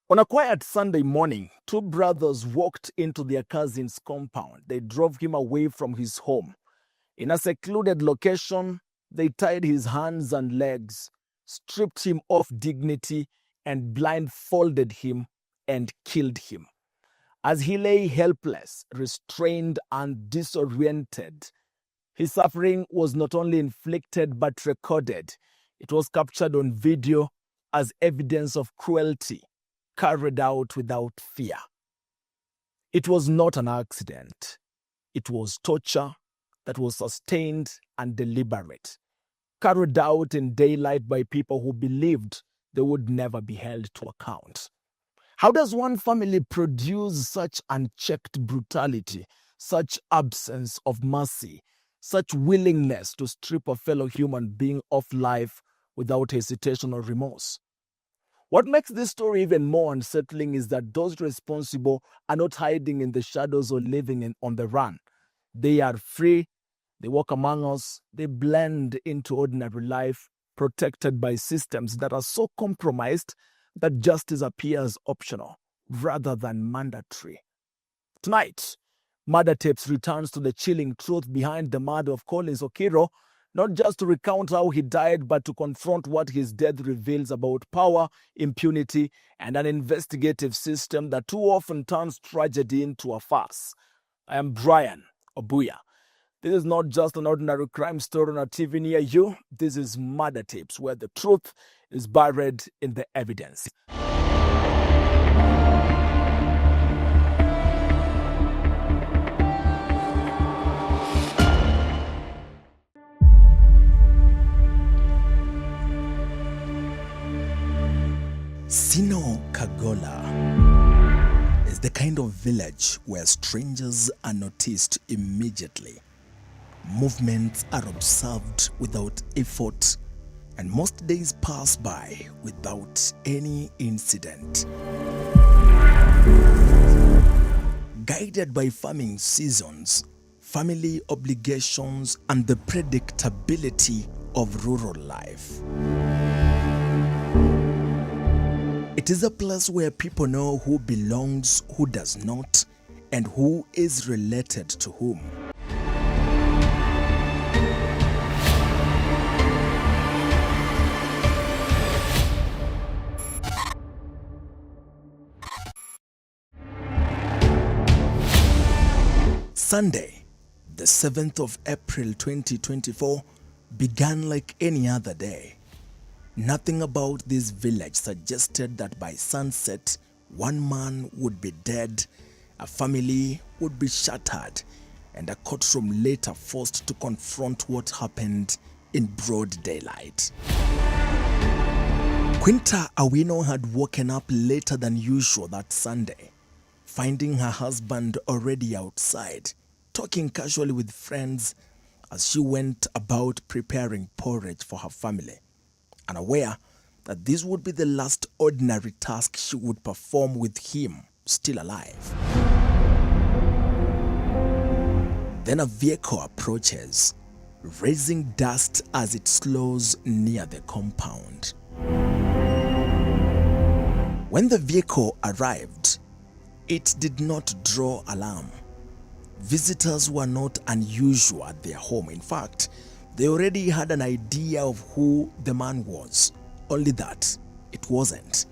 On a quiet Sunday morning, two brothers walked into their cousin's compound. They drove him away from his home. In a secluded location, they tied his hands and legs, stripped him of dignity, and blindfolded him and killed him. As he lay helpless, restrained, and disoriented, his suffering was not only inflicted but recorded. It was captured on video as evidence of cruelty carried out without fear. It was not an accident. It was torture that was sustained and deliberate, carried out in daylight by people who believed they would never be held to account. How does one family produce such unchecked brutality, such absence of mercy, such willingness to strip a fellow human being of life without hesitation or remorse? What makes this story even more unsettling is that those responsible are not hiding in the shadows or living on the run. They are free, they walk among us, they blend into ordinary life, protected by systems that are so compromised that justice appears optional rather than mandatory. Tonight, Murder Tapes returns to the chilling truth behind the murder of Collins Okiro, not just to recount how he died, but to confront what his death reveals about power, impunity, and an investigative system that too often turns tragedy into a farce. I am Brian Obuya. This is not just an ordinary crime story on a TV near you. This is Murder Tapes, where the truth is buried in the evidence. Sino Kagola is the kind of village where strangers are noticed immediately. Movements are observed without effort, and most days pass by without any incident. Guided by farming seasons, family obligations, and the predictability of rural life. It is a place where people know who belongs, who does not, and who is related to whom. Sunday, the 7th of April 2024, began like any other day. Nothing about this village suggested that by sunset, one man would be dead, a family would be shattered, and a courtroom later forced to confront what happened in broad daylight. Quinta Awino had woken up later than usual that Sunday, finding her husband already outside, talking casually with friends as she went about preparing porridge for her family, unaware that this would be the last ordinary task she would perform with him still alive. Then a vehicle approaches, raising dust as it slows near the compound. When the vehicle arrived, it did not draw alarm. Visitors were not unusual at their home. In fact, they already had an idea of who the man was, only that it wasn't.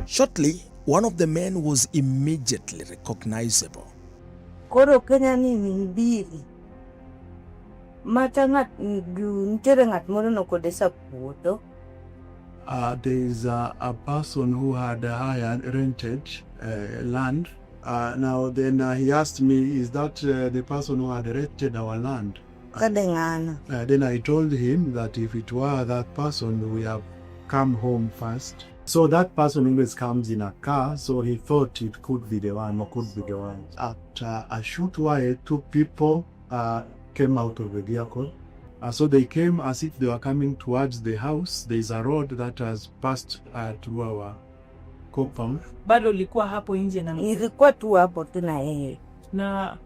Shortly, one of the men was immediately recognizable. Koro Kenya ni mbili. Matangat nterengat mono no kodesa puto. There is a person who had rented land. Now then he asked me, is that the person who had rented our land? Then I told him that if it were that person, we have come home first. So that person always comes in a car, so he thought it could be the one or could be the one. After a short while, two people came out of the vehicle. So they came as if they were coming towards the house. There is a road that has passed to our compound. Bado likuwa hapo nje na Nilikuwa tu hapo tu na yeye. Na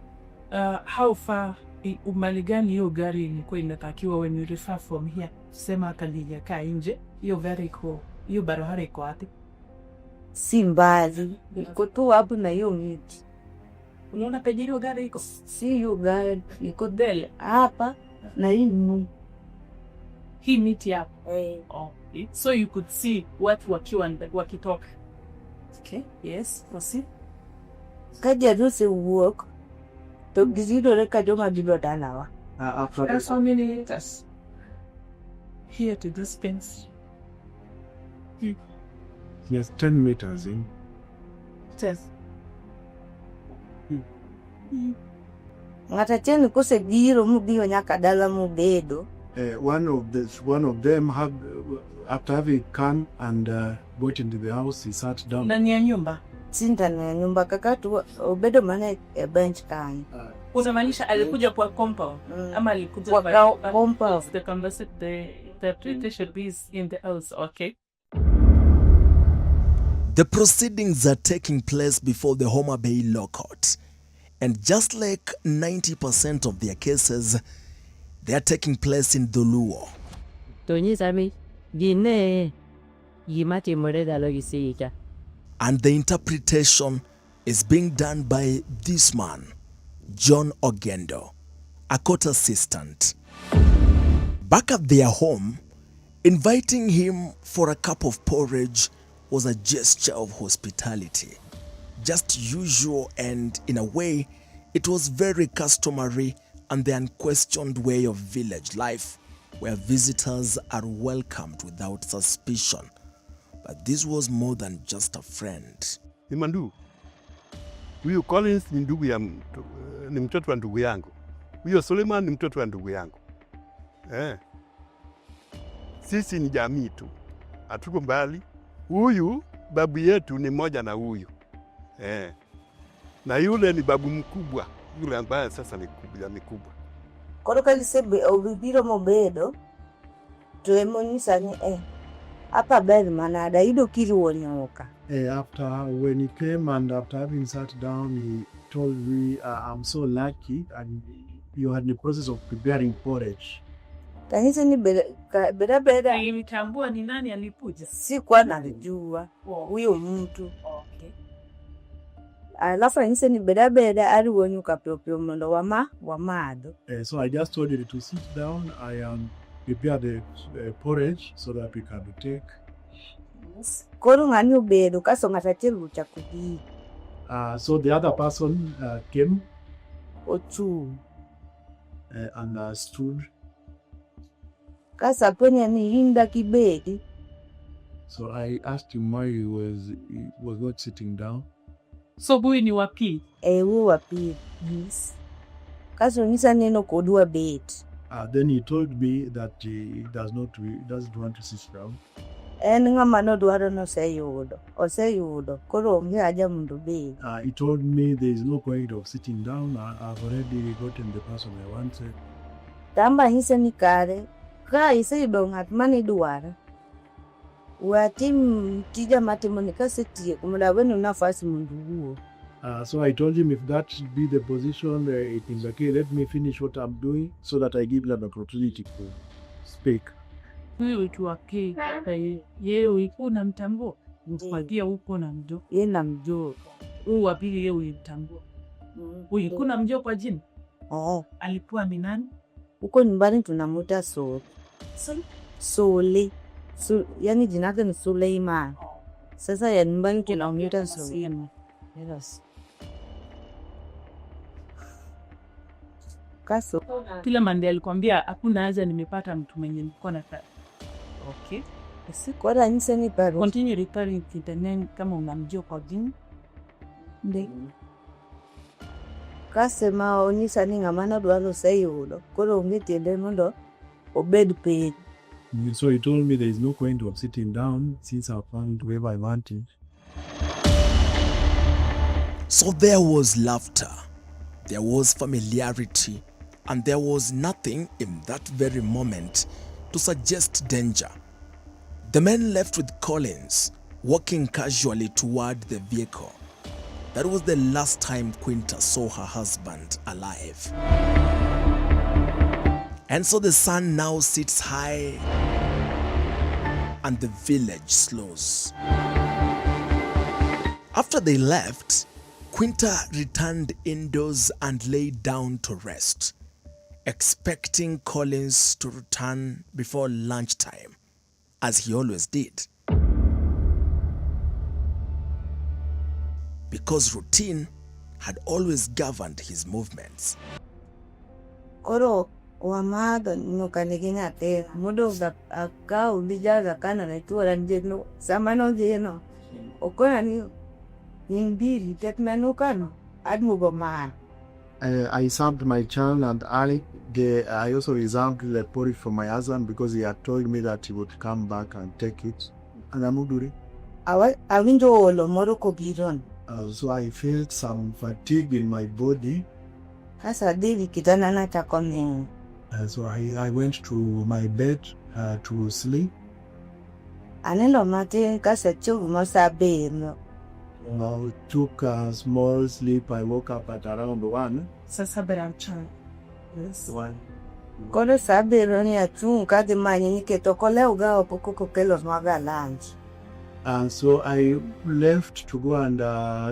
how far umali gani hiyo gari ilikuwa inatakiwa when you refer from here? Sema kalilia ka nje. Hiyo very cool. Hiyo barabara iko wapi? si mbali, iko tu hapo na hiyo miti. Unaona penye hiyo gari iko? Si hiyo gari, iko mbele hapa na hii miti hapo. Eh. Okay. So you could see watu wakitoka. Okay. Yes. Proceed. Kaja rusi walk. To gizido reka joma bilo danawa. After That's how many meters? Here to this fence. yes, 10 meters in. 10. Ngata cheni kose giro mubiyo nyaka dala mubedo. One of them had, after having come and brought into the house, he sat down. Ndani ya nyumba. Sinta na nyumba kakatu obedo mane bench kanyi. Unamaanisha alikuja kwa compound ama alikuja kwa compound? The interpretation is in the house. Okay. The proceedings are taking place before the Homa Bay Law Court. And just like 90% of their cases, they are taking place in Dholuo. And the interpretation is being done by this man, John Ogendo, a court assistant. Back at their home, inviting him for a cup of porridge was a gesture of hospitality. Just usual, and in a way, it was very customary and the unquestioned way of village life, where visitors are welcomed without suspicion. But this was more than just a friend. Imandu, huyu Collins ni ndugu ya ni mtoto wa ndugu yangu. Huyo Suleiman ni mtoto wa ndugu yangu. Sisi ni jamii tu. Hatuko mbali. Huyu babu yetu ni moja na huyu. Na yule ni babu mkubwa. Yule ambaye sasa ni kubwa. Koroka lisebe obibiro mobedo. Tuemonyisa ni apa bed manada ido kiri wonyoka. After when he came and after having sat down, he told me, I'm so lucky and you had the process of preparing porridge. Kanisa ni beda. Nilitambua ni nani alikuja. Si kwa nalijua huyo mtu. Okay. Alafu kanisa ni beda ari wonyuka pio mondo wamado. So I just told you to sit down. I prepare the porridge so that we can take. Koro ngani ubedo kaso ngatatiru cha kudi. So the other person came Ochu and stood. Kasa penya ni hinda kibedi. So I asked him why he was not sitting down. So huyu ni wapi? Huyu wapi. Yes. Kaso nisa neno kodua bed. Then he told me that he doesn't want to sit down. Ngama no duaro no sayudo. O sayudo. Koro ngi aja mundu bed. He told me there is no point of sitting down. I've already gotten the person I wanted. Tamba hisa ni kare. Ka isa idongat mani duara. Watim tija matimonika setie kumula wenu nafasi mundu huo. So I told him if that should be the position, it is okay. Let me finish what I'm doing so that I give them an opportunity to speak. Huyu tu wake. Yeye uko na mtambo. Mfagia uko na mjo. Yeye na mjo. Huyu wapi yeye unamtambua. Huyu kuna mjo kwa jina? Alikuwa ni nani? Uko nyumbani tunamuita Sole. Yani jina lake ni Suleiman. Sasa ya nyumbani tunamuita Suleiman. Yes. Kaso. Kila mande alikwambia hakuna haja nimepata mtu mwenye mko na kazi. Okay. Kwa nini ni paro? Continue referring to the name kama unamjua kwa jina. Ndio. Kasema onyisa ni ngamana dwalo sayudo. Koro ungetiende mondo obed page. So he told me there is no point of sitting down since I found whoever I wanted. So there was laughter, there was familiarity, and there was nothing in that very moment to suggest danger. The men left with Collins, walking casually toward the vehicle. That was the last time Quinta saw her husband alive. And so the sun now sits high and the village slows. After they left, Quinta returned indoors and lay down to rest, expecting Collins to return before lunchtime, as he always did. Because routine had always governed his movements. Koro wamaga no kanigina te mudo ga akau bijaga kana na tuwa njeno samano jeno okona ni mbili tetmanu kano admugo man. I served my child and Ali. I also reserved the porridge for my husband because he had told me that he would come back and take it. And Amuduri. Awinjo olo moro kobiron. So I felt some fatigue in my body. Hasa dili kitana na takome. So I went to my bed to sleep. Anelo mate kasa chugu mosabe no. I took a small sleep. I woke up at around 1. Sasa beramchan. Yes. 1. Koro sabe roni atu kade mani niketokole uga opoko kelos maga lunch. And so I left to go and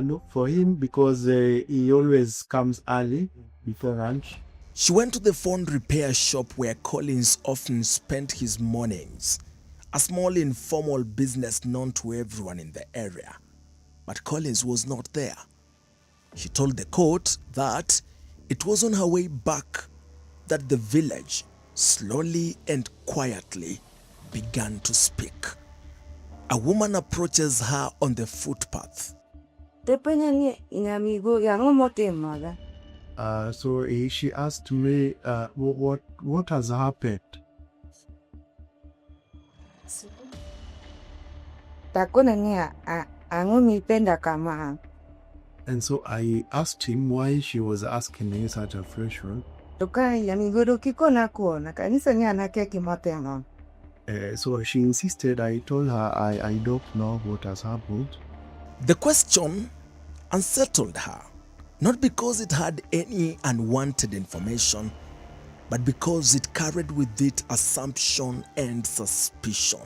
look for him because he always comes early before lunch. She went to the phone repair shop where Collins often spent his mornings, a small informal business known to everyone in the area. But Collins was not there. She told the court that it was on her way back that the village slowly and quietly began to speak. A woman approaches her on the footpath. So she asked me, what has happened? And so I asked him why she was asking me such a question. So she insisted. I told her I don't know what has happened. The question unsettled her, not because it had any unwanted information, but because it carried with it assumption and suspicion.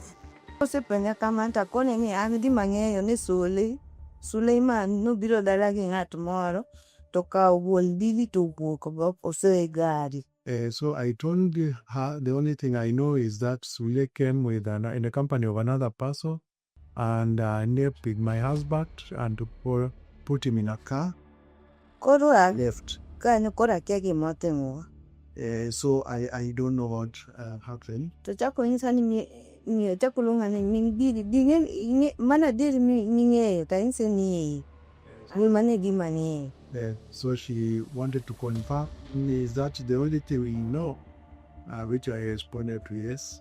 Suleiman no biro dalagi ngat moro to ka woldi to buok go ose gari. So I told her the only thing I know is that Sule came with in the company of another person and napped my husband and put him in a car. Koro Left. Kano kora kiaki motengo. So I don't know what happened. To chako insani ni chakulunga ni mingiri dingen mana diri minge ta insani ni mane di mane. So she wanted to confirm, is that the only thing we know? Which I responded to yes.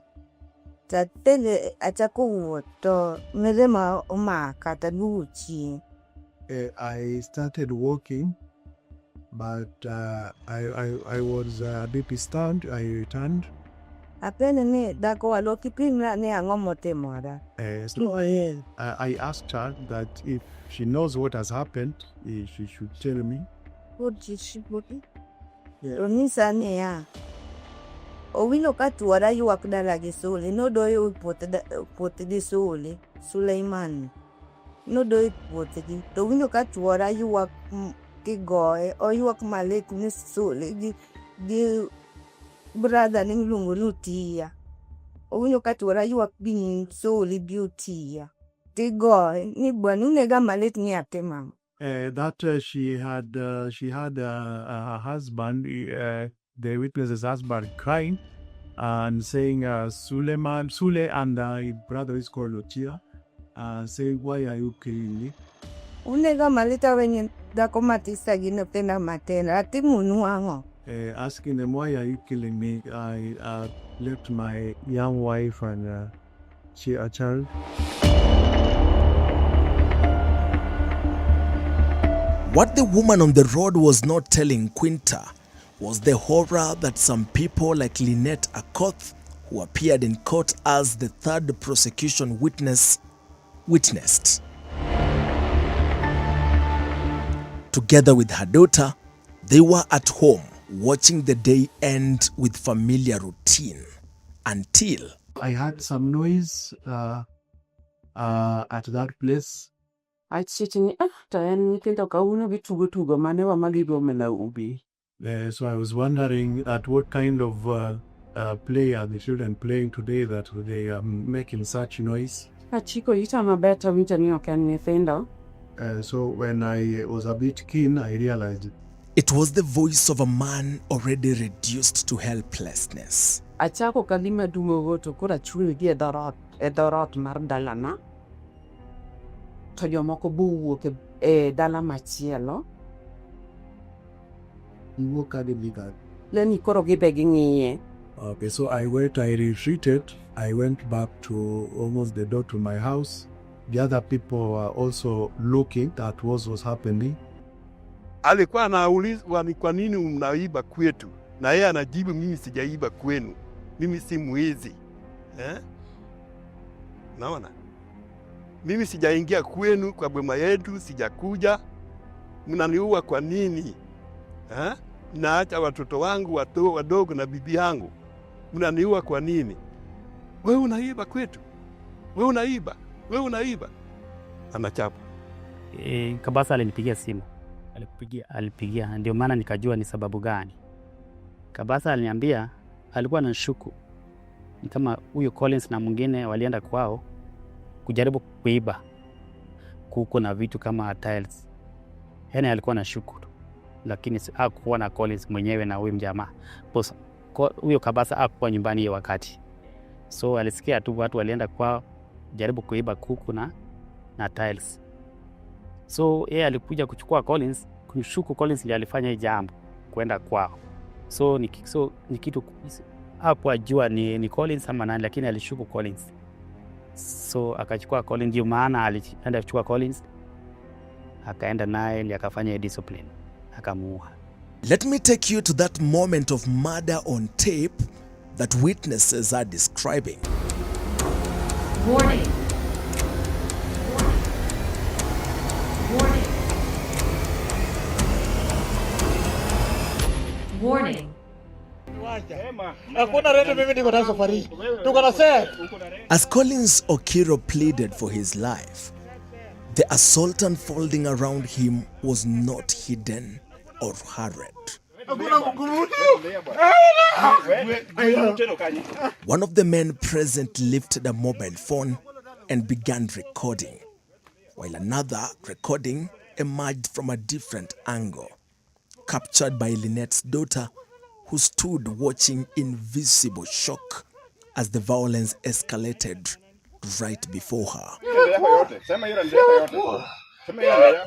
Tatele achako to melema oma katabuchi. I started walking, but I was a bit stunned. I returned. Apene ne dako aloki primla ne angomote mora. So I asked her that if she knows what has happened, she should tell me. What did she put? Onisa ne ya. Owino katuara yu wakdala gisole. No do yu pote di sole. Suleiman. No do yu pote di. Owino katuara yu wak kigoe. O yu wak malek ni sole. Di brother ni lungu nutia. Owino katuara yu wak bing sole beauty. Di goe. Ni bwanu nega malek ni ate mam. That she had a husband, the witness's husband, crying and saying Sule and his brother is called Otia, saying, why are you killing me? Unega malita wenye dako matisa gina pena matena ati munuango. Asking them, why are you killing me? I left my young wife and a child. What the woman on the road was not telling Quinta was the horror that some people like Lynette Akoth, who appeared in court as the third prosecution witness, witnessed. Together with her daughter, they were at home watching the day end with familiar routine until I heard some noise at that place. Achich ni to en nyithindo kauno gitugo tugo mane wa magigomena ubi. So I was wondering at what kind of play are the children playing today that they are making such noise. Achiko ita maber to winjo ni ok en nyithindo. So when I was a bit keen, I realized It was the voice of a man already reduced to helplessness. Achako kalima dumogo to koro achung' gi e dhorot mar dalana. To jomoko bowuok e dala machielo. Leni koro gibe ging'iye. okay, so I retreated. I went back to almost the door to my house. The other people were also looking at what was happening. Alikuwa anaulizwa ni kwa nini mnaiba kwetu, na yeye anajibu mimi sijaiba kwenu, mimi si mwizi. Naona mimi sijaingia kwenu kwa boma yetu, sijakuja. Mnaniua kwa nini? Naacha watoto wangu wadogo na bibi yangu, mnaniua kwa nini? Wewe unaiba kwetu, wewe unaiba. Anachapa. Kabasa alinipigia simu. Alipigia. Ndio maana nikajua ni sababu gani. Kabasa aliniambia alikuwa anashuku ni kama huyo Collins na mwingine walienda kwao kujaribu kuiba kuko na vitu kama tiles. Yaani alikuwa anashuku lakini hakuwa na Collins mwenyewe na huyo mjamaa. Boss huyo Kabasa hakuwa nyumbani hiyo wakati. So alisikia tu watu walienda kwao jaribu kuiba kuku na tiles. So yeye alikuja kuchukua Collins, kushuku Collins ndiye alifanya hii jambo kwenda kwao. So ni kitu hapo ajua ni Collins ama nani, lakini alishuku Collins. So akachukua Collins, ndio maana alienda kuchukua Collins akaenda naye ili akafanya discipline akamuua. Let me take you to that moment of murder on tape that witnesses are describing. Warning. Warning. As Collins Okiro pleaded for his life, the assault unfolding around him was not hidden or hurried. One of the men present lifted a mobile phone and began recording, while another recording emerged from a different angle, captured by Lynette's daughter, who stood watching in visible shock as the violence escalated right before her.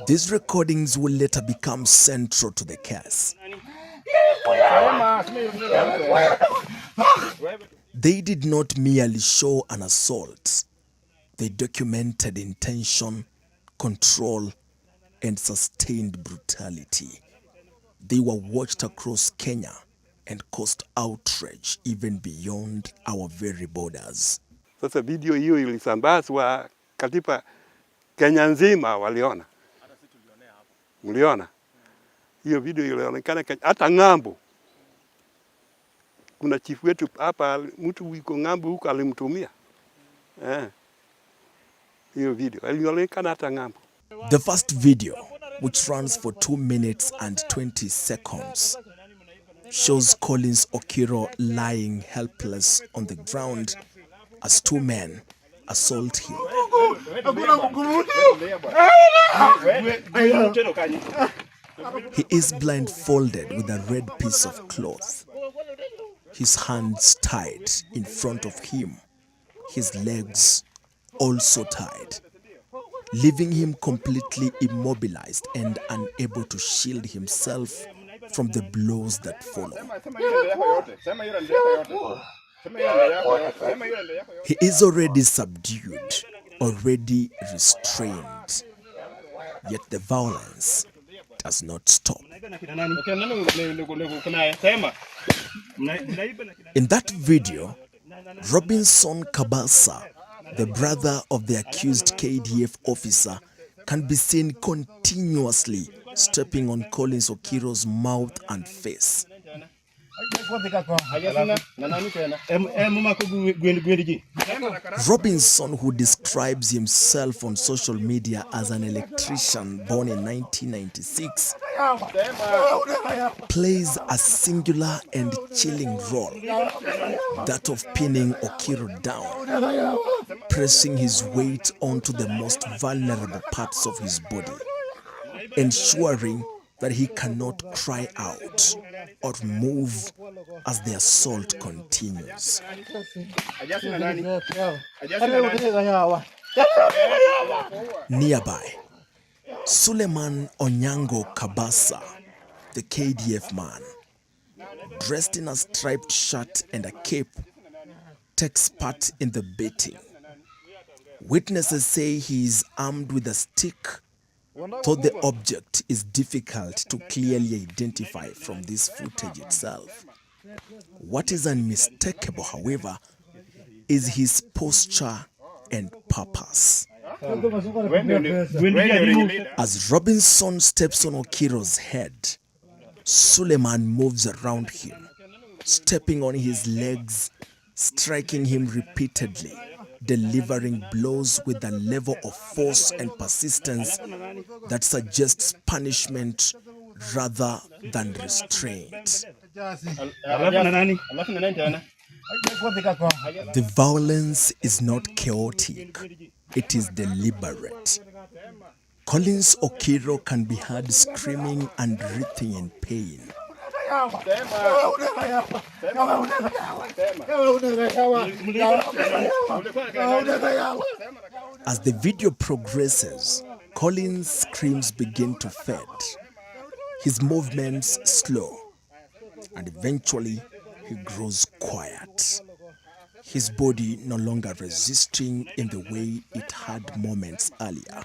These recordings will later become central to the case. They did not merely show an assault. They documented intention, control, and sustained brutality. They were watched across Kenya and caused outrage even beyond our very borders. Sasa video hiyo ilisambazwa katika Kenya nzima, waliona. Mliona? Hiyo video ilionekana hata ng'ambo. Kuna chifu wetu hapa, mtu yuko ng'ambo huko alimtumia. Hiyo video ilionekana hata ng'ambo. The first video, which runs for 2 minutes and 20 seconds, shows Collins Okiro lying helpless on the ground as two men assault him. He is blindfolded with a red piece of cloth, his hands tied in front of him, his legs also tied, leaving him completely immobilized and unable to shield himself from the blows that follow. He is already subdued, already restrained, yet the violence does not stop. In that video, Robinson Kabasa, the brother of the accused KDF officer, can be seen continuously stepping on Collins Okiro's mouth and face. Robinson, who describes himself on social media as an electrician born in 1996, plays a singular and chilling role, that of pinning Okiro down, pressing his weight onto the most vulnerable parts of his body, ensuring that he cannot cry out or move as the assault continues. Nearby, Suleiman Onyango Kabasa, the KDF man, dressed in a striped shirt and a cape, takes part in the beating. Witnesses say he is armed with a stick, though the object is difficult to clearly identify from this footage itself. What is unmistakable, however, is his posture and purpose. As Robinson steps on Okiro's head, Suleiman moves around him, stepping on his legs, striking him repeatedly, delivering blows with a level of force and persistence that suggests punishment rather than restraint. The violence is not chaotic, it is deliberate. Collins Okiro can be heard screaming and writhing in pain. As the video progresses, Collins' screams begin to fade, his movements slow, and eventually he grows quiet, his body no longer resisting in the way it had moments earlier.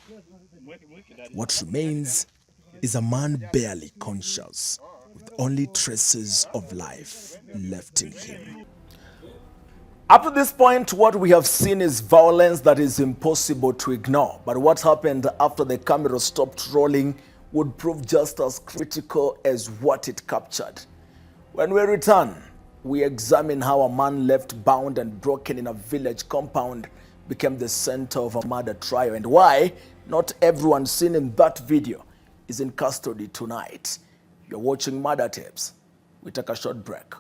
What remains is a man barely conscious, with only traces of life left in him. Up to this point, what we have seen is violence that is impossible to ignore. But what happened after the camera stopped rolling would prove just as critical as what it captured. When we return, we examine how a man left bound and broken in a village compound became the center of a murder trial, and why not everyone seen in that video is in custody tonight. You're watching Murder Tapes. We take a short break.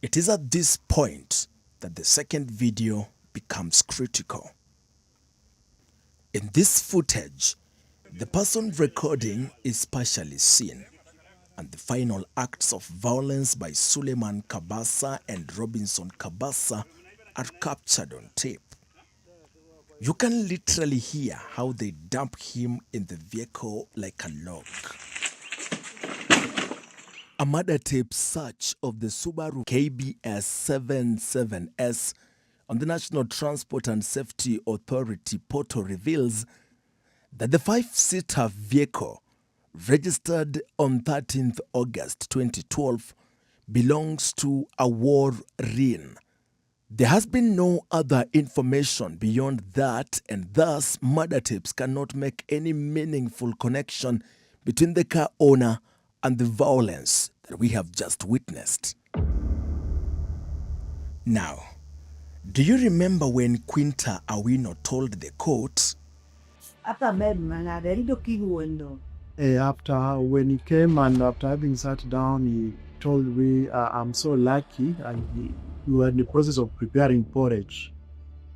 It is at this point that the second video becomes critical. In this footage, the person recording is partially seen, and the final acts of violence by Suleiman Kabasa and Robinson Kabasa are captured on tape. You can literally hear how they dump him in the vehicle like a log. A murder tape search of the Subaru KBS77S on the National Transport and Safety Authority portal reveals that the 5-seater vehicle, registered on 13th August 2012, belongs to Awar Rin. There has been no other information beyond that, and thus murder tapes cannot make any meaningful connection between the car owner and the violence that we have just witnessed. Now, do you remember when Quinta Awino told the court, After when he came and after having sat down, he told me, I'm so lucky, and we were in the process of preparing porridge.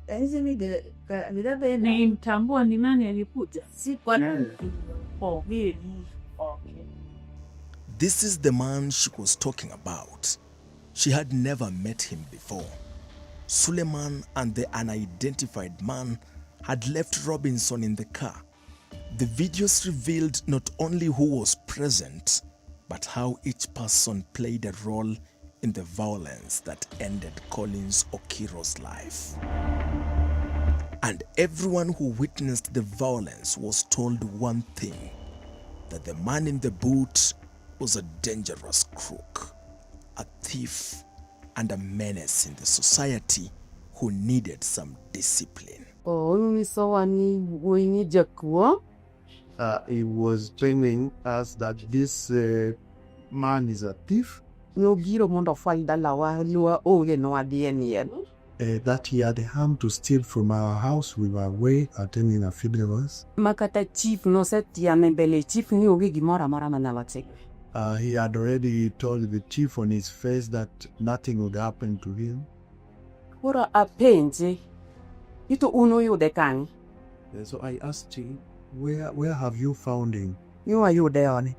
Nilimtambua ni nani alikuja? this is the man she was talking about. She had never met him before. Suleiman and the unidentified man had left Robinson in the car. The videos revealed not only who was present, but how each person played a role in the violence that ended Collins Okiro's life. And everyone who witnessed the violence was told one thing, that the man in the boot was a dangerous crook, a thief, and a menace in the society who needed some discipline. Oh, so wani wini jakuo. He was telling us that this man is a thief, No giro mondo falda lawa lua oge no adien. that he had come to steal from our house. We were away attending a funerals. Makata chief no set ya membele chief ni oge gimora mara manawate. He had already told the chief on his face that nothing would happen to him. Ora apenje. Ito uno yo dekani. So I asked him, where have you found him? You are you there on.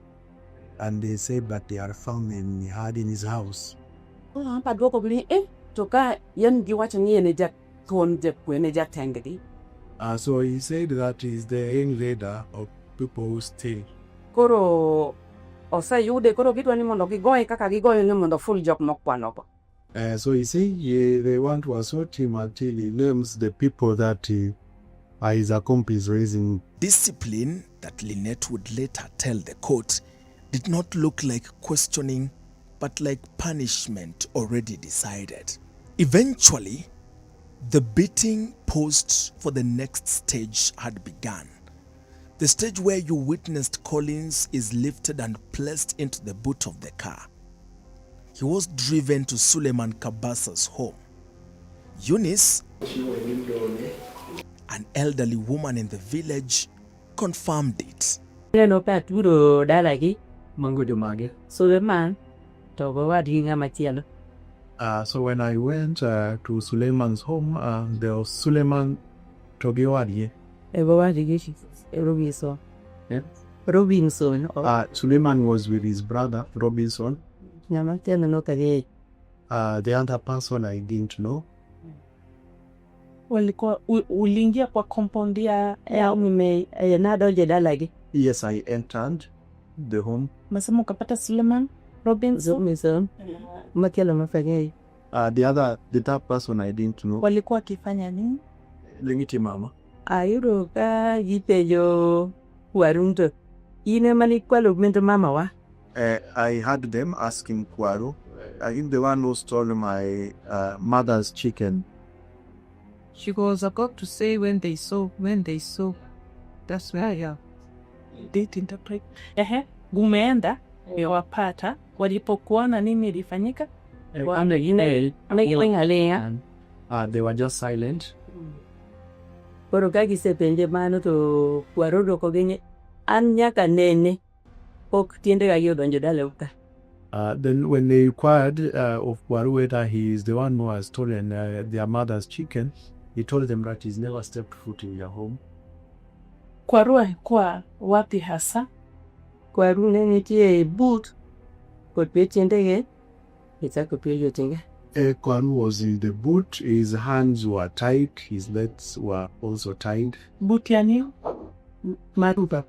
And they said that they had found him in his house. Ora pa doko bili toka yan giwacha ni ene jak ton jak kwene jak tangedi. So he said that he's the ringleader of people who steal. Koro osa yude koro kitwa ni mondo gigoye kaka gigoye ni mondo full job mokwanoko. So he said they want to assault him until he names the people that are his accomplice raising. Discipline that Lynette would later tell the court did not look like questioning, but like punishment already decided. Eventually, the beating posed for the next stage had begun. The stage where you witnessed Collins is lifted and placed into the boot of the car. He was driven to Suleiman Kabasa's home. Eunice, an elderly woman in the village, confirmed it. No paturo dalagi Mango de Mage. Suleiman togo wadinga machielo. So when I went to Suleiman's home, there was Suleiman Togiwadi. Ebo wadigi Robinson. Yeah. Robinson. Suleiman was with his brother, Robinson. Nyama tena no kage. The other person I didn't know. Walikuwa uliingia kwa compound ya Mime nado jedalagi. Yes, I entered the home. masema ukapata Suleiman Robinson. Makiela mafanye. The third person I didn't know. Walikuwa wakifanya nini? Lingiti mama. Ayuro ka yipeyo warunto. Ine mani kwa lugmento mama wa. I heard them asking Kwaru. I think the one who stole my mother's chicken. She goes about to say when they saw. That's where I Date interpret. Gumeenda wapata walipokuona nini ilifanyika? They were just silent. Koro kaki sepenje mano to warodo kogenye anyaka nene pok tiende ga yodonjo daleuka. Then when they inquired of Kwaru whether he is the one who has stolen their mother's chicken, he told them that he's never stepped foot in their home. Kwaru kwa wapi hasa? Kwaru nene tie boot kot pe tiende ge itako pe yotinga. Kwaru was in the boot. His hands were tied. His legs were also tied. Boot ya nini? Marupa.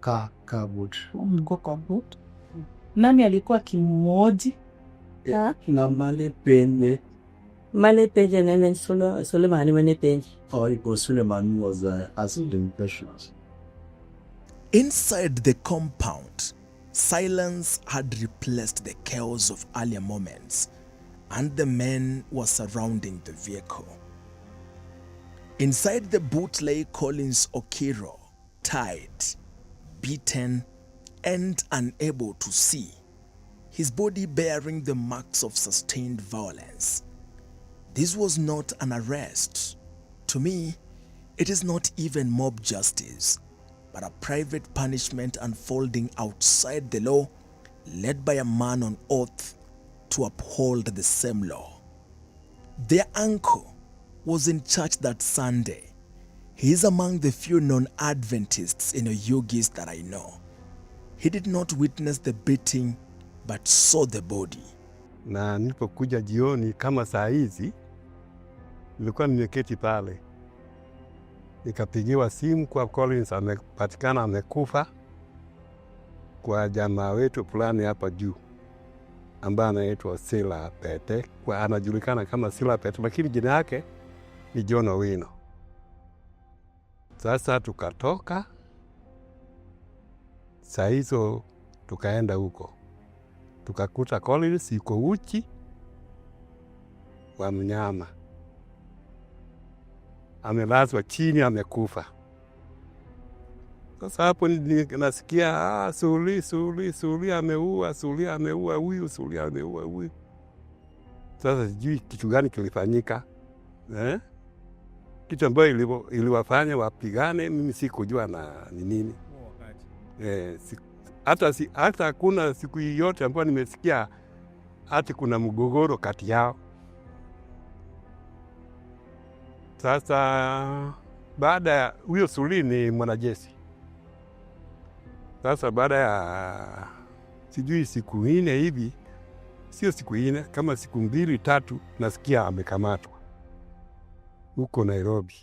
Car boot. Ngoko boot. Nani alikuwa kimuoji? Na male pende. Male penje nene Suleiman mane penje. Or it was Suleiman who was asking questions. Inside the compound, silence had replaced the chaos of earlier moments, and the men were surrounding the vehicle. Inside the boot lay Collins Okiro, tied, beaten, and unable to see, his body bearing the marks of sustained violence. This was not an arrest. To me, it is not even mob justice, but a private punishment unfolding outside the law, led by a man on oath to uphold the same law. Their uncle was in church that Sunday. He is among the few non-Adventists in Oyugis that I know. He did not witness the beating, but saw the body. Na nilipokuja jioni kama saa hizi, nilikuwa nimeketi pale. Nikapigiwa simu kwa Collins amepatikana amekufa kwa jamaa wetu fulani hapa juu ambaye anaitwa Sila Pete. Kwa anajulikana kama Sila Pete, lakini jina yake ni John Owino. Sasa tukatoka, saa hizo tukaenda huko. Tukakuta Collins yuko uchi wa mnyama. amelazwa chini amekufa. Sasa hapo nasikia Suli ameua huyu. Sasa sijui kitu gani kilifanyika. Kitu ambayo iliwafanya wapigane mimi sikujua na ni nini. Hata hakuna siku yote ambayo nimesikia hata kuna mgogoro kati yao. Sasa baada ya huyo Suli ni mwanajeshi. Sasa baada ya sijui siku 4 hivi, sio siku 4, kama siku 2 3 nasikia amekamatwa huko Nairobi.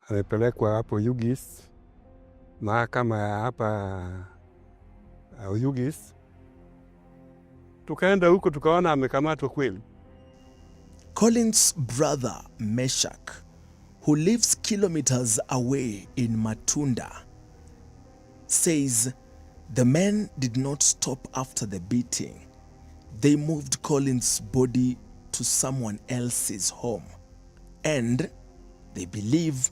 Amepelekwa hapo Yugis, mahakama ya hapa Yugis. Tukaenda huko tukaona amekamatwa kweli. Collins' brother Meshach, who lives kilometers away in Matunda, says the men did not stop after the beating. They moved Collins' body to someone else's home, and they believe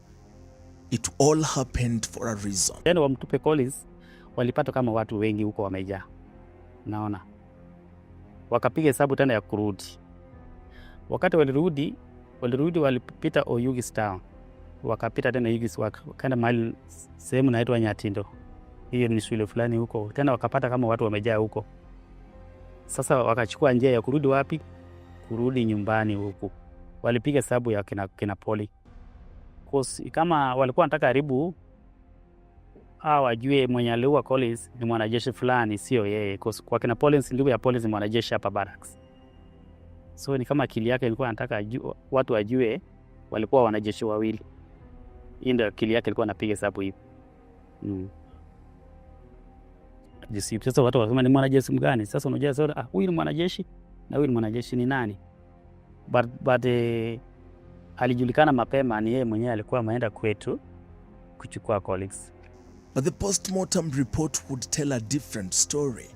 it all happened for a reason. Tena wamtupe Collins, walipata kama watu wengi huko wamejaa. Naona wakapiga hesabu tena ya kurudi. Wakati walirudi walipita Oyugis town. Wakapita tena Yugis, wakaenda mahali sehemu inaitwa Nyatindo. Hiyo ni shule fulani huko. Tena wakapata kama watu wamejaa huko. Sasa wakachukua njia ya kurudi wapi? Kurudi nyumbani huko. Walipiga hesabu ya kina Poli. Kama walikuwa wanataka karibu wajue mwenye aliua Collins ni mwanajeshi fulani, sio yeye. Kwa kina Collins, ndugu ya Collins ni mwanajeshi hapa barracks. So ni kama akili yake ilikuwa anataka watu wajue walikuwa wanajeshi wawili. Hii ndio akili yake ilikuwa anapiga hesabu hivi. Sasa watu wasema ni mwanajeshi mgani? Sasa unajua sasa huyu ni mwanajeshi na huyu ni mwanajeshi ni nani? But alijulikana mapema ni yeye mwenyewe alikuwa ameenda kwetu kuchukua Collins. But the postmortem report would tell a different story.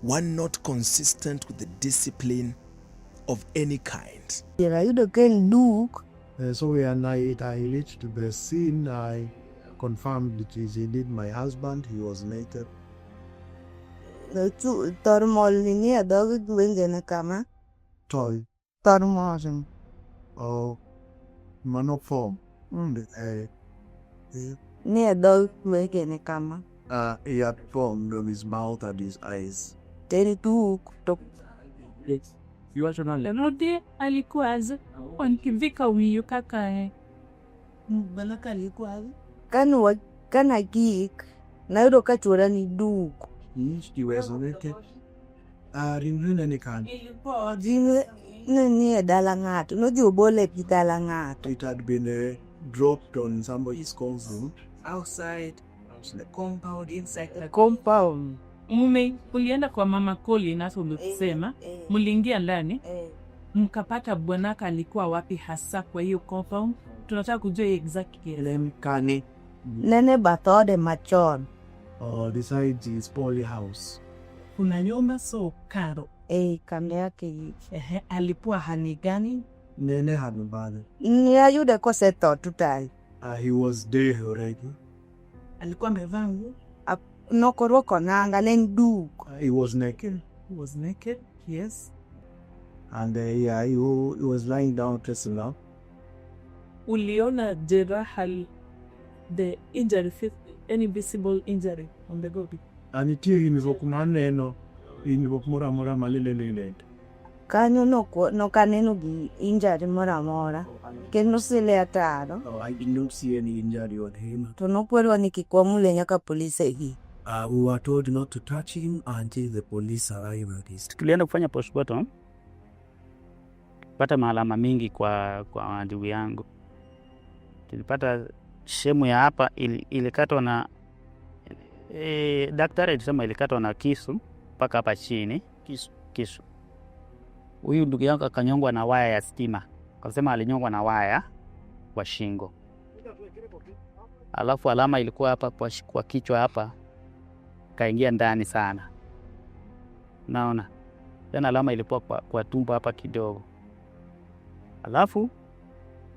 One not consistent with the discipline of any kind. So when I reached the scene, I confirmed it is indeed my husband. He was naked. Toy. Oh, monoform. He had formed on his mouth and his eyes. Rodi alikuwaje? Wankivika huyu kaka Kana geek na yuro kachora ni duku. He was naked. Ringrina ni kan. Ni dala ngatu. No di ubole dala ngatu. It had been dropped on somebody's courtroom. Outside the compound, inside the Compound. Ulienda kwa mama Collins na ulisema mliingia ndani mkapata bwanaka alikuwa wapi hasa kwa hiyo compound. Tunataka kujua exactly. Kani. Nene bathode machon. Besides his poly house. Kuna nyumba so karo. Kame yake. Alikuwa hani gani? Nene hanubane. Ni ayude ko seto tutai. He was dead already. Alikuwa amevaa nguo? No koroko nanga nen duku. He was naked. He was naked, yes. And he was lying down dressing up. Uliona jeraha, the injury, any visible injury on the body? Anitie hinivokumaneno hinivokumura malilelele. Kanyo no kaneno gi injury mora. Keno sile ataro. I did not see any injury on him. Tunopwelwa nikikwamule nyaka polisi hii. We were told not to touch him until the police arrived at his. Tulienda kufanya postmortem. Pata maalama mingi kwa ndugu yangu. Tulipata shemu ya hapa ilikatwa na daktari alisema ilikatwa na kisu mpaka hapa chini, kisu. Huyu ndugu yangu akanyongwa na waya ya stima. Akasema alinyongwa na waya kwa shingo. Alafu alama ilikuwa hapa kwa kichwa hapa. Kaingia ndani sana. Naona. Tena alama ilikuwa kwa tumbo hapa kidogo. Alafu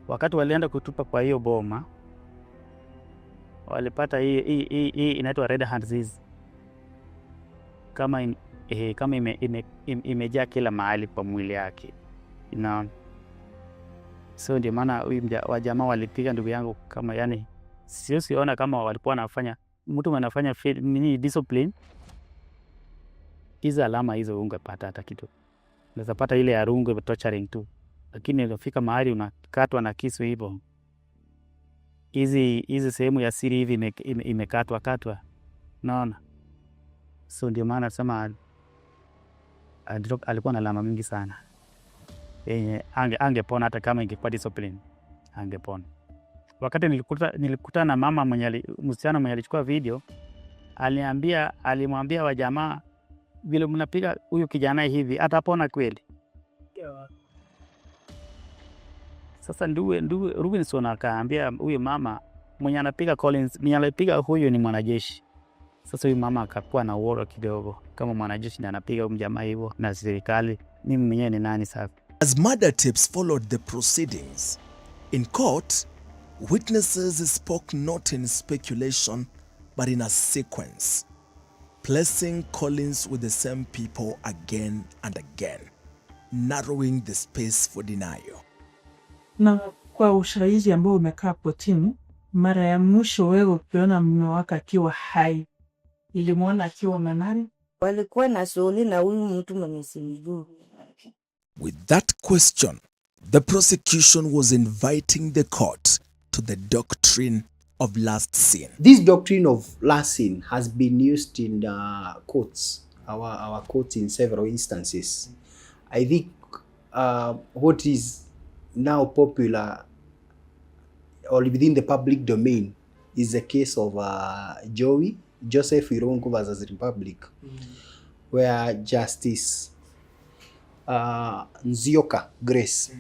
Wakati walienda kutupa kwa hiyo boma, walipata hii inaitwa red hand disease. Kama imejaa kila mahali kwa mwili yake. So ndio maana huyu wajamaa walipiga ndugu yangu kama yani siona kama walikuwa wanafanya mtu anafanya discipline. Hizo alama hizo ungepata hata kitu. Unaweza pata ile ya rungu torturing tu. Lakini unafika mahali unakatwa na kisu hivyo. Hizi sehemu ya siri hivi imekatwa. Naona. So ndio maana nasema alikuwa na alama mingi sana. Angepona hata kama ingekuwa discipline. Angepona. Wakati nilikutana na mama msichana mwenye alichukua video, alimwambia wajamaa vile mnapiga huyu kijana hivi atapona kweli. Sasa Robinson akaambia huyu mama mwenye anapiga Collins, mwenye anapiga huyu ni mwanajeshi. Sasa huyu mama akakuwa na uoga kidogo kama mwanajeshi na anapiga huyu jamaa hivyo na serikali, mimi mwenyewe ni nani sasa? As murder tapes followed the proceedings in court, witnesses spoke not in speculation but in a sequence, placing Collins with the same people again and again, narrowing the space for denial. Na kwa ushahidi ambao umekaa kotini, mara ya mwisho wewe ukiona mume wako akiwa hai, ilimwona akiwa na nani? Walikuwa na soli na huyu mtu mwenye simjui. With that question, the prosecution was inviting the court to the doctrine of last sin. This doctrine of last sin has been used in the courts, our courts in several instances. I think what is now popular or within the public domain is the case of Joseph Irungu versus Republic, where Justice Nzioka Grace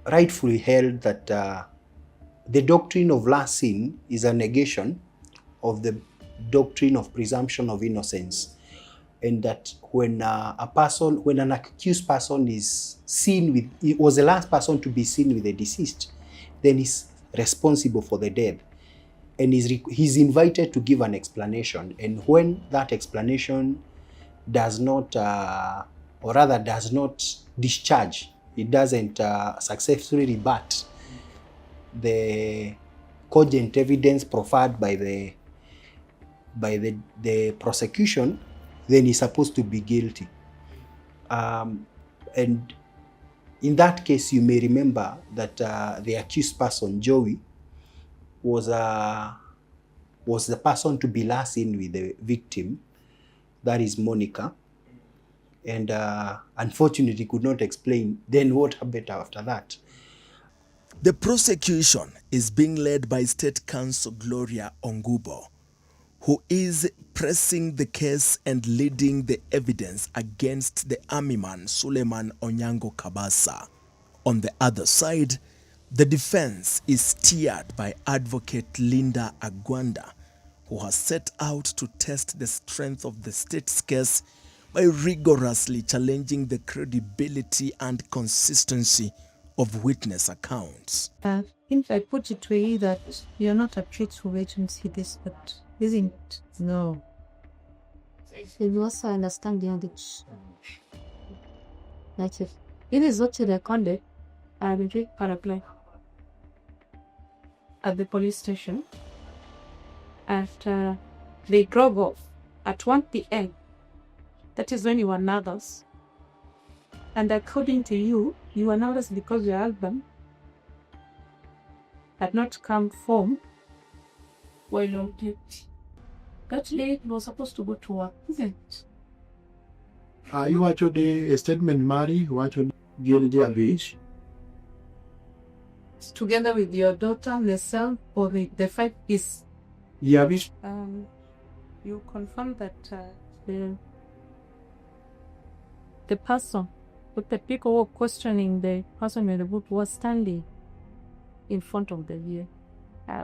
rightfully held that the doctrine of last sin is a negation of the doctrine of presumption of innocence, and that when an accused person is seen with, it was the last person to be seen with the deceased, then he's responsible for the death, and he's invited to give an explanation. And when that explanation does not, or rather does not discharge, it doesn't successfully rebut the cogent evidence proffered by the prosecution, then he's supposed to be guilty. And in that case, you may remember that the accused person, Joey, was the person to be last seen with the victim, that is Monica, and unfortunately could not explain then what happened after that. The prosecution is being led by State Counsel Gloria Ongubo, who is pressing the case and leading the evidence against the army man Suleiman Onyango Kabasa. On the other side, the defense is steered by Advocate Linda Agwanda, who has set out to test the strength of the state's case by rigorously challenging the credibility and consistency of witness accounts. If I put it to you that you're not a treat to wait and see this, but isn't it? No. You also understand the addiction. Like if it is what you recorded, I will take paraplay At the police station, after they drove off at 1 p.m. That is when you were nervous. And according to you, you were nervous because your husband had not come home while on duty. That lady was supposed to go to work, isn't it? You actually a statement, Mary, you actually give the beach. Together with your daughter, the son, or the 5 is. Yeah, beach. You confirm that the person, with the people who were questioning the person in the boot was standing in front of the view.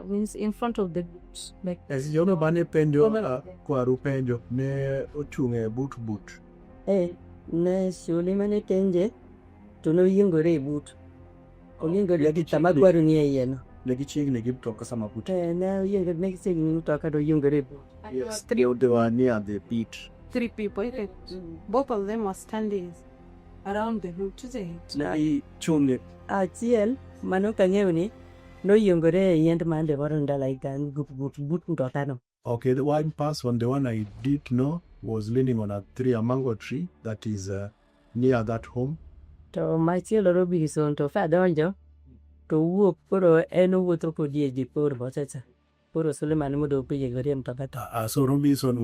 Means in front of the boot. Like, As you know, Bane Penjo, Kwaru Penjo, ne Ochunge boot. Na shule mane tenje tuno yingore boot. Olingo lagi tamagwaru ni yeno. Legi ching legi toka sama buti. Na yenge next thing utaka do yungere. Yes, they were near the pit. 3 people. Both of them were standing around the room to the Na I chunge. Achiel mano kang'eyo no yungore yend mande waronda like an but utotano. Okay, the one person, the one I did know, was leaning on a mango tree that is near that home. To machielo Robinson to fa donjo to wuok poro eno wuotho kodie ji poro bochacha. Poro Suleiman mudo pije gore mtakato. So Robinson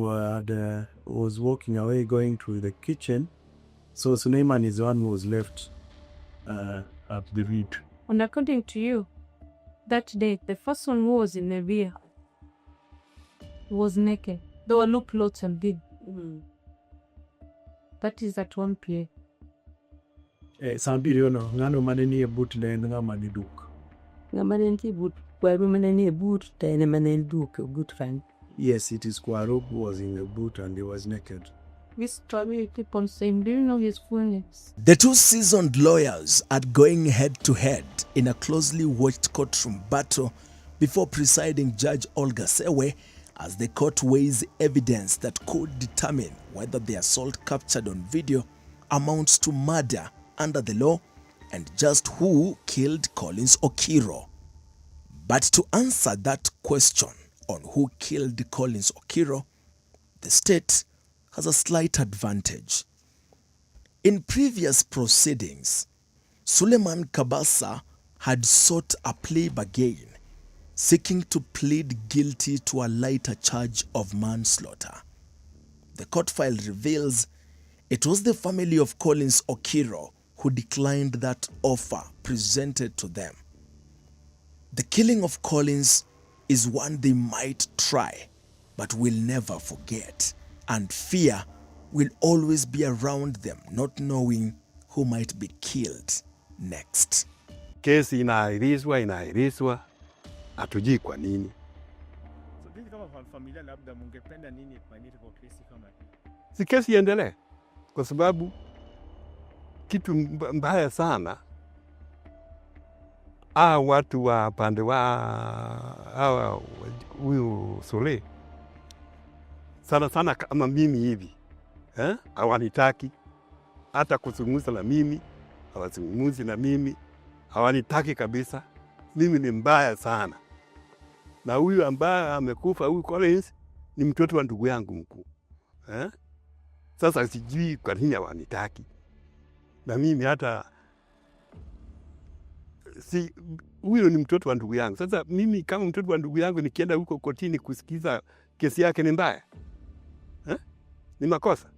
was walking away going to the kitchen. So Suleiman is the one who was left at the reed. And according to you, that day, the first one who was in the rear was naked. There were no clothes and big. That is at 1 p.m. Sambiri ono ngano maneni e but le ngama ni duk. Ngamanen ki but kwaru maneni e but tene manen duk good friend. Yes, it is Kwaru who was in the boot and he was naked. This story keep on saying, do you know his full names? The two seasoned lawyers are going head-to-head in a closely watched courtroom battle before presiding Judge Olga Sewe as the court weighs evidence that could determine whether the assault captured on video amounts to murder under the law and just who killed Collins Okiro. But to answer that question on who killed Collins Okiro, the state has a slight advantage. In previous proceedings, Suleiman Kabasa had sought a plea bargain, seeking to plead guilty to a lighter charge of manslaughter. The court file reveals it was the family of Collins Okiro who declined that offer presented to them. The killing of Collins is one they might try, but will never forget, and fear will always be around them, not knowing who might be killed next. Kesi inaahirishwa, hatujui kwa nini. Si kesi iendelee, kwa sababu kitu mbaya sana, watu wa pande wa huyu Sule sana kama mimi hivi, hawanitaki hata kuzungumza na mimi, hawazungumzi na mimi, hawanitaki kabisa. Mimi ni mbaya sana. Na huyu ambaye amekufa, huyu Collins, ni mtoto wa ndugu yangu mkuu. Sasa sijui kwa nini hawanitaki. Na mimi hata huyu ni mtoto wa ndugu yangu. Sasa mimi kama mtoto wa ndugu yangu nikienda huko kotini kusikiza kesi yake ni mbaya. Ni makosa.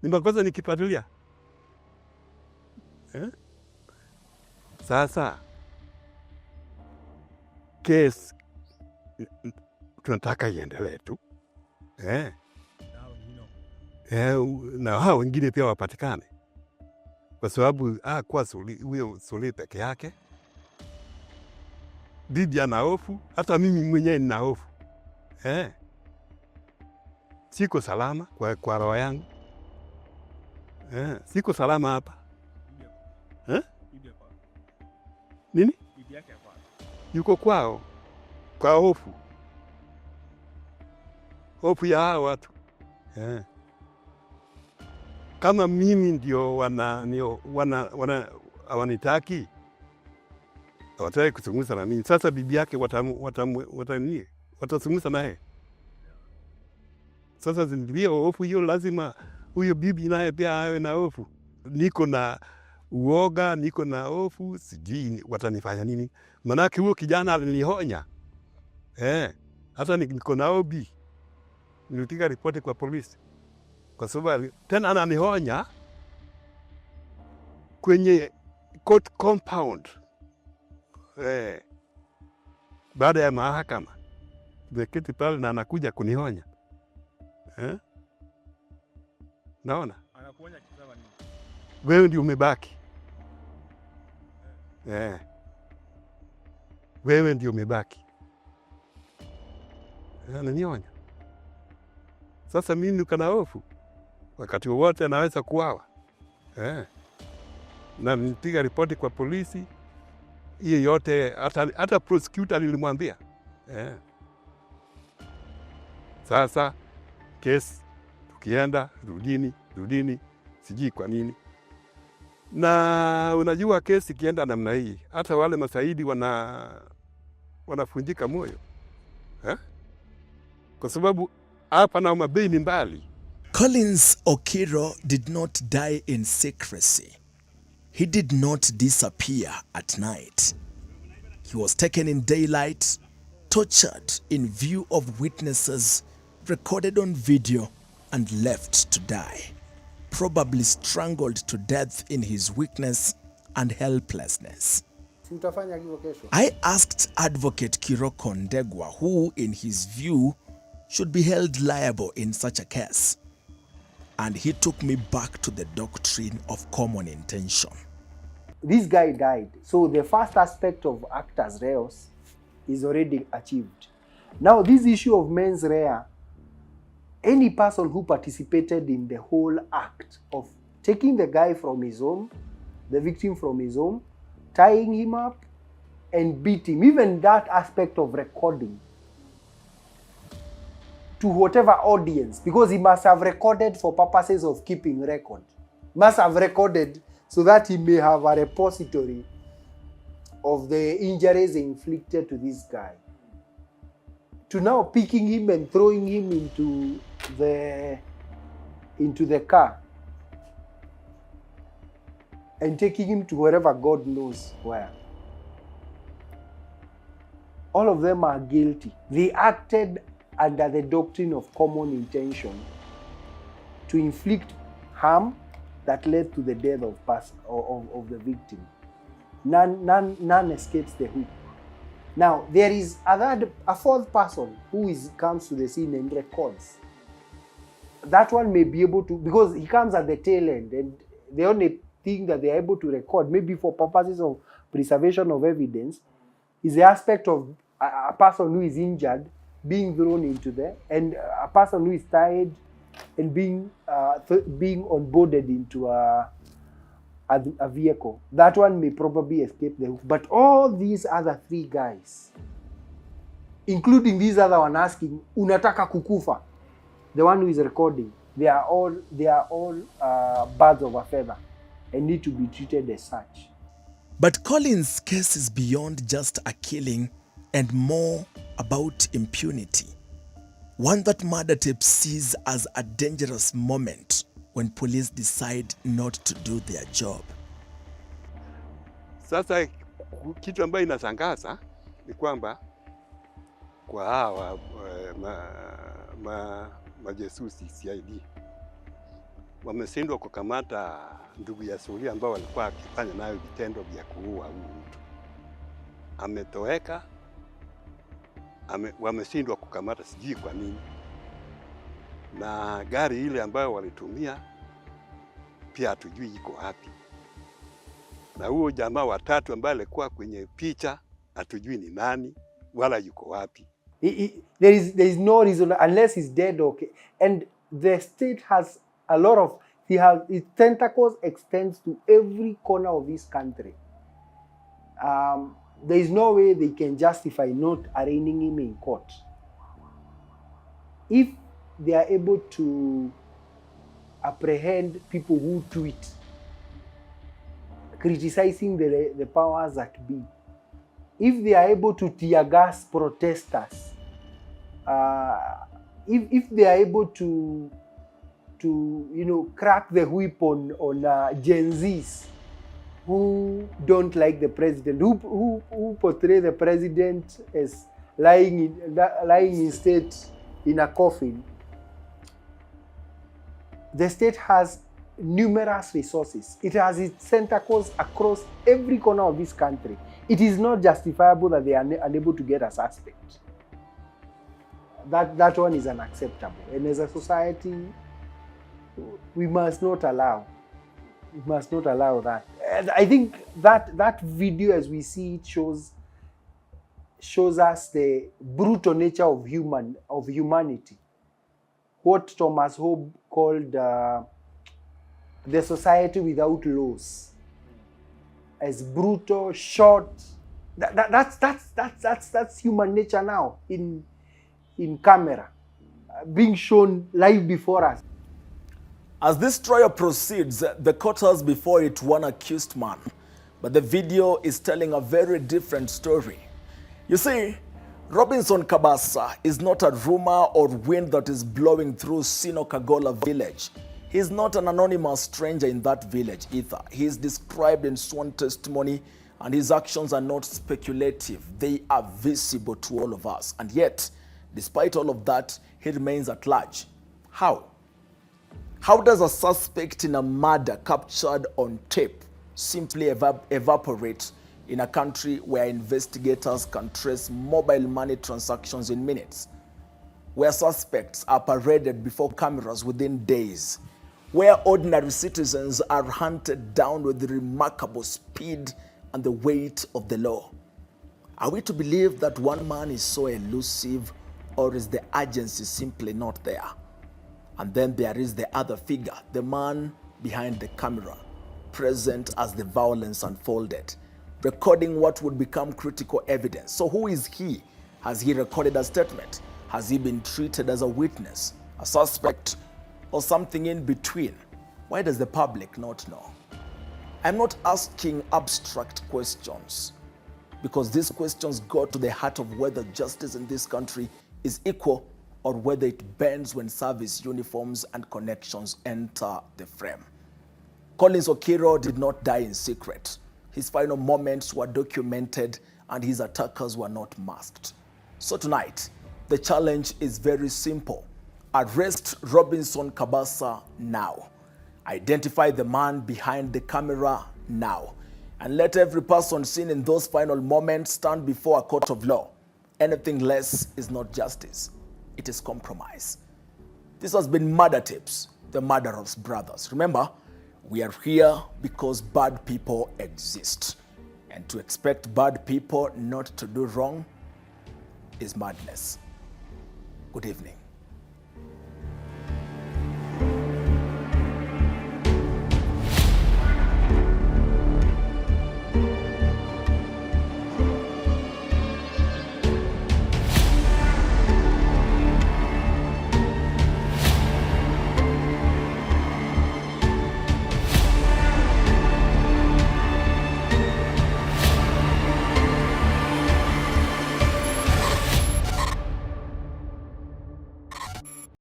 Ni makosa nikipatulia. Sasa kesi tunataka iendelee tu. Na hao wengine pia wapatikane. Kwa sababu kwa huyo Sule peke yake, bibi ana hofu, hata mimi mwenyewe nina hofu. Siko salama kwa roho yangu. Siko salama hapa. Nini? Yuko kwao. Kwa hofu. Hofu ya hao watu. Kama mimi ndio hawanitaki, hawataki kuzungumza na mimi. Sasa bibi yake watazungumza naye. Sasa ndio hofu hiyo, lazima huyo bibi naye pia awe na hofu. Niko na uoga, niko na hofu, sijui watanifanya nini. Manake huyo kijana alinihonya. Hata niko na obi. Nilipiga ripoti kwa polisi. Kwa sababu tena ananihonya kwenye court compound. Baada ya mahakama. Beketi pale na anakuja kunihonya. Naona? Anakuonya kisawa nini? Wewe ndio umebaki. Wewe ndio umebaki. Ananionya. Sasa mimi niko na hofu. Wakati wote anaweza kuuawa. Na nipiga ripoti kwa polisi, hiyo yote hata prosecutor nilimwambia. Sasa kesi tukienda rudini, sijui kwa nini. Na unajua kesi kienda namna hii, hata wale masaidi wanafunjika moyo. Kwa sababu hapa na Mabei ni mbali. Collins Okiro did not die in secrecy. He did not disappear at night. He was taken in daylight, tortured in view of witnesses, recorded on video, and left to die, probably strangled to death in his weakness and helplessness. I asked Advocate Kiroko Ndegwa who, in his view, should be held liable in such a case. And he took me back to the doctrine of common intention. This guy died, so the first aspect of actus reus is already achieved. Now, this issue of mens rea, any person who participated in the whole act of taking the guy from his home, the victim from his home, tying him up and beating him, even that aspect of recording to whatever audience, because he must have recorded for purposes of keeping record. Must have recorded so that he may have a repository of the injuries inflicted to this guy. To now picking him and throwing him into the car and taking him to wherever God knows where. All of them are guilty. They acted under the doctrine of common intention to inflict harm that led to the death of the victim. None escapes the hook. Now, there is a fourth person who comes to the scene and records. That one may be able to, because he comes at the tail end, and the only thing that they are able to record, maybe for purposes of preservation of evidence, is the aspect of a person who is injured being thrown into there, and a person who is tied and being onboarded into a vehicle. That one may probably escape the hook. But all these other three guys, including this other one asking, unataka kukufa, the one who is recording, they are all birds of a feather and need to be treated as such. But Collins' case is beyond just a killing and more about impunity. One that Murder Tape sees as a dangerous moment when police decide not to do their job. Sasa kitu ambayo inasangaza ni kwamba kwa hawa majesusi CID wameshindwa kukamata ndugu ya Suria ambao walikuwa akifanya nayo vitendo vya kuua huyu mtu. Ametoweka, wameshindwa kukamata, sijui kwa nini. Na gari ile ambayo walitumia pia hatujui iko wapi. Na huo jamaa watatu ambaye alikuwa kwenye picha hatujui ni nani wala yuko wapi. There is no reason unless he's dead. Okay, and the state has a lot of its tentacles extends to every corner of this country. There is no way they can justify not arraigning him in court. If they are able to apprehend people who tweet criticizing the powers that be, if they are able to tear gas protesters, if they are able to crack the whip on Gen Zs who don't like the president, who portray the president as lying in state in a coffin. The state has numerous resources. It has its tentacles across every corner of this country. It is not justifiable that they are unable to get a suspect. That one is unacceptable. And as a society, we must not allow that. And I think that video, as we see it, shows us the brutal nature of humanity. What Thomas Hobbes called the society without laws. As brutal, short, That's human nature now in camera, being shown live before us. As this trial proceeds, the court has before it one accused man, but the video is telling a very different story. You see, Robinson Kabasa is not a rumor or wind that is blowing through Sino Kagola village. He is not an anonymous stranger in that village either. He is described in sworn testimony, and his actions are not speculative. They are visible to all of us. And yet, despite all of that, he remains at large. How? How does a suspect in a murder captured on tape simply evaporate in a country where investigators can trace mobile money transactions in minutes? Where suspects are paraded before cameras within days? Where ordinary citizens are hunted down with remarkable speed and the weight of the law? Are we to believe that one man is so elusive, or is the urgency simply not there? And then there is the other figure, the man behind the camera, present as the violence unfolded, recording what would become critical evidence. So who is he? Has he recorded a statement? Has he been treated as a witness, a suspect, or something in between? Why does the public not know? I'm not asking abstract questions, because these questions go to the heart of whether justice in this country is equal, or whether it bends when service uniforms and connections enter the frame. Collins Okiro did not die in secret. His final moments were documented, and his attackers were not masked. So tonight, the challenge is very simple. Arrest Robinson Kabasa now. Identify the man behind the camera now. And let every person seen in those final moments stand before a court of law. Anything less is not justice. It is compromise. This has been Murder Tips, the Murderous Brothers. Remember, we are here because bad people exist. And to expect bad people not to do wrong is madness. Good evening.